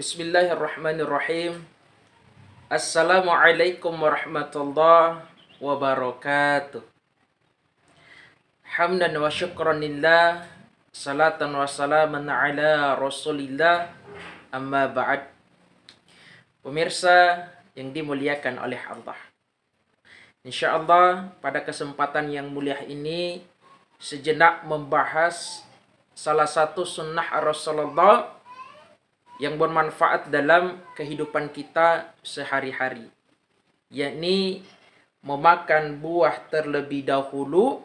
Bismillahirrahmanirrahim. Assalamualaikum warahmatullahi wabarakatuh. Hamdan wa syukran lillah, salatan wa salaman ala rasulillah, amma ba'd. Pemirsa yang dimuliakan oleh Allah, insyaallah pada kesempatan yang mulia ini sejenak membahas salah satu sunnah Rasulullah yang bermanfaat dalam kehidupan kita sehari-hari, yakni memakan buah terlebih dahulu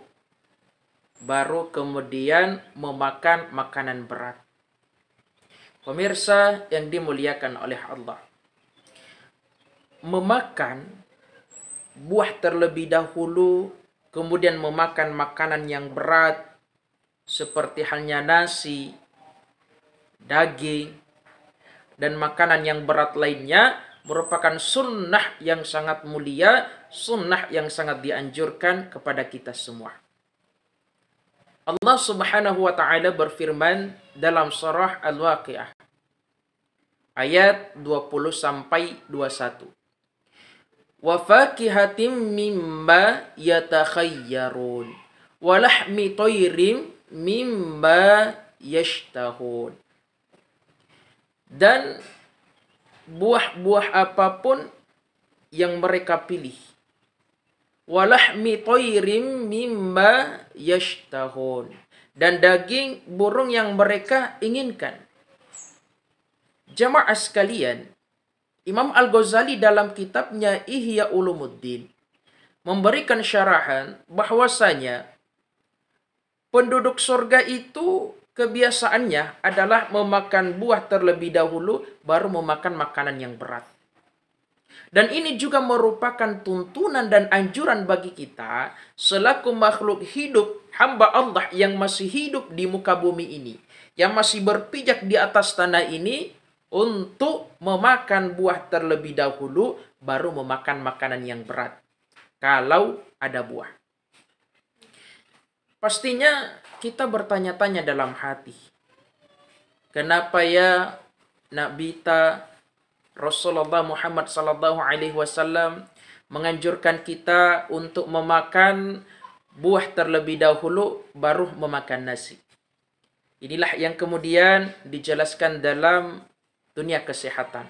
baru kemudian memakan makanan berat. Pemirsa yang dimuliakan oleh Allah, memakan buah terlebih dahulu kemudian memakan makanan yang berat seperti halnya nasi, daging, dan makanan yang berat lainnya merupakan sunnah yang sangat mulia, sunnah yang sangat dianjurkan kepada kita semua. Allah Subhanahu wa taala berfirman dalam surah Al-Waqiah ayat 20 sampai 21. Wa fakihatin mimma yatakhayyarun wa lahmi tayrin mimma yashtahun. Dan buah-buah apapun yang mereka pilih. Walahmi tayrim mimma yashtahun. Dan daging burung yang mereka inginkan. Jamaah sekalian, Imam Al-Ghazali dalam kitabnya Ihya Ulumuddin memberikan syarahan bahwasanya penduduk surga itu kebiasaannya adalah memakan buah terlebih dahulu, baru memakan makanan yang berat. Dan ini juga merupakan tuntunan dan anjuran bagi kita selaku makhluk hidup, hamba Allah yang masih hidup di muka bumi ini, yang masih berpijak di atas tanah ini, untuk memakan buah terlebih dahulu, baru memakan makanan yang berat. Kalau ada buah. Pastinya kita bertanya-tanya dalam hati, kenapa ya Nabi Rasulullah Muhammad sallallahu alaihi wasallam menganjurkan kita untuk memakan buah terlebih dahulu baru memakan nasi. Inilah yang kemudian dijelaskan dalam dunia kesehatan.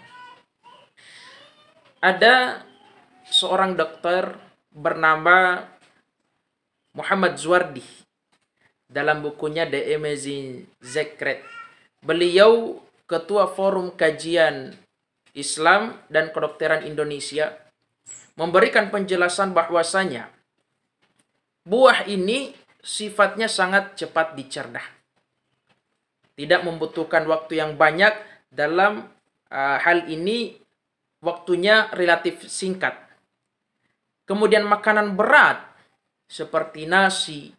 Ada seorang dokter bernama Muhammad Zuardi. Dalam bukunya The Amazing Secret, beliau ketua Forum Kajian Islam dan Kedokteran Indonesia memberikan penjelasan bahwasanya buah ini sifatnya sangat cepat dicerna. Tidak membutuhkan waktu yang banyak, dalam hal ini waktunya relatif singkat. Kemudian makanan berat seperti nasi,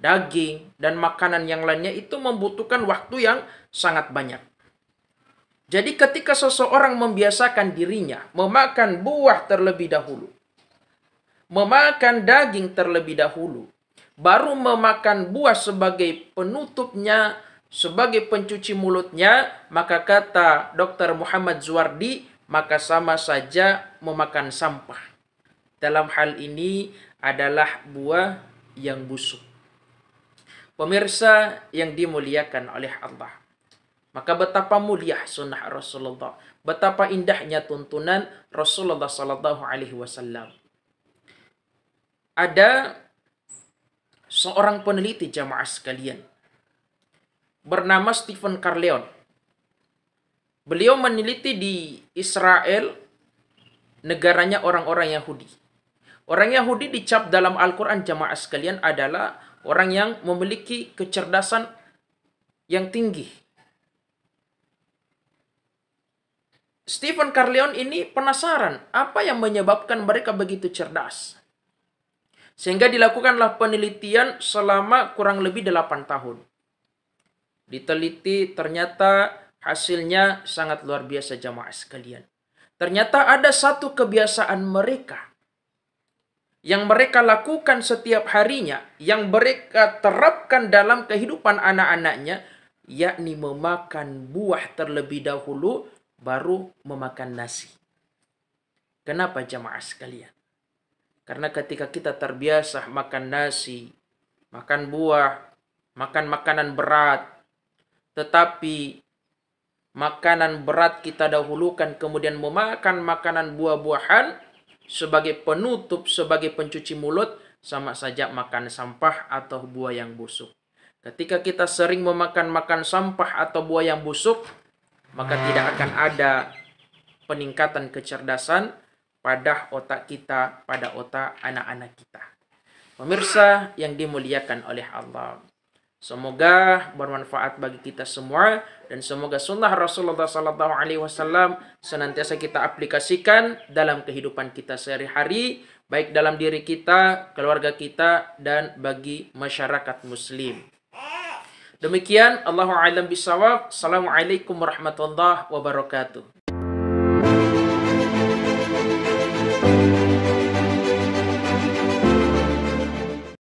daging, dan makanan yang lainnya itu membutuhkan waktu yang sangat banyak. Jadi ketika seseorang membiasakan dirinya memakan buah terlebih dahulu, memakan daging terlebih dahulu, baru memakan buah sebagai penutupnya, sebagai pencuci mulutnya, maka kata Dr. Muhammad Zuardi, maka sama saja memakan sampah. Dalam hal ini adalah buah yang busuk. Pemirsa yang dimuliakan oleh Allah, maka betapa mulia sunnah Rasulullah, betapa indahnya tuntunan Rasulullah sallallahu alaihi wasallam. Ada seorang peneliti jamaah sekalian bernama Stephen Carleon. Beliau meneliti di Israel, negaranya orang-orang Yahudi. Orang Yahudi dicap dalam Al-Quran jamaah sekalian adalah orang yang memiliki kecerdasan yang tinggi. Stephen Carleon ini penasaran apa yang menyebabkan mereka begitu cerdas. Sehingga dilakukanlah penelitian selama kurang lebih 8 tahun. Diteliti, ternyata hasilnya sangat luar biasa jamaah sekalian. Ternyata ada satu kebiasaan mereka yang mereka lakukan setiap harinya, yang mereka terapkan dalam kehidupan anak-anaknya, yakni memakan buah terlebih dahulu, baru memakan nasi. Kenapa jamaah sekalian? Karena ketika kita terbiasa makan nasi, makan buah, makan makanan berat, tetapi makanan berat kita dahulukan kemudian memakan makanan buah-buahan sebagai penutup, sebagai pencuci mulut, sama saja makan sampah atau buah yang busuk. Ketika kita sering makan sampah atau buah yang busuk, maka tidak akan ada peningkatan kecerdasan pada otak kita, pada otak anak-anak kita. Pemirsa yang dimuliakan oleh Allah, semoga bermanfaat bagi kita semua dan semoga sunnah Rasulullah SAW senantiasa kita aplikasikan dalam kehidupan kita sehari-hari, baik dalam diri kita, keluarga kita, dan bagi masyarakat Muslim. Demikian, Allahu a'lam bishawab. Assalamualaikum warahmatullahi wabarakatuh.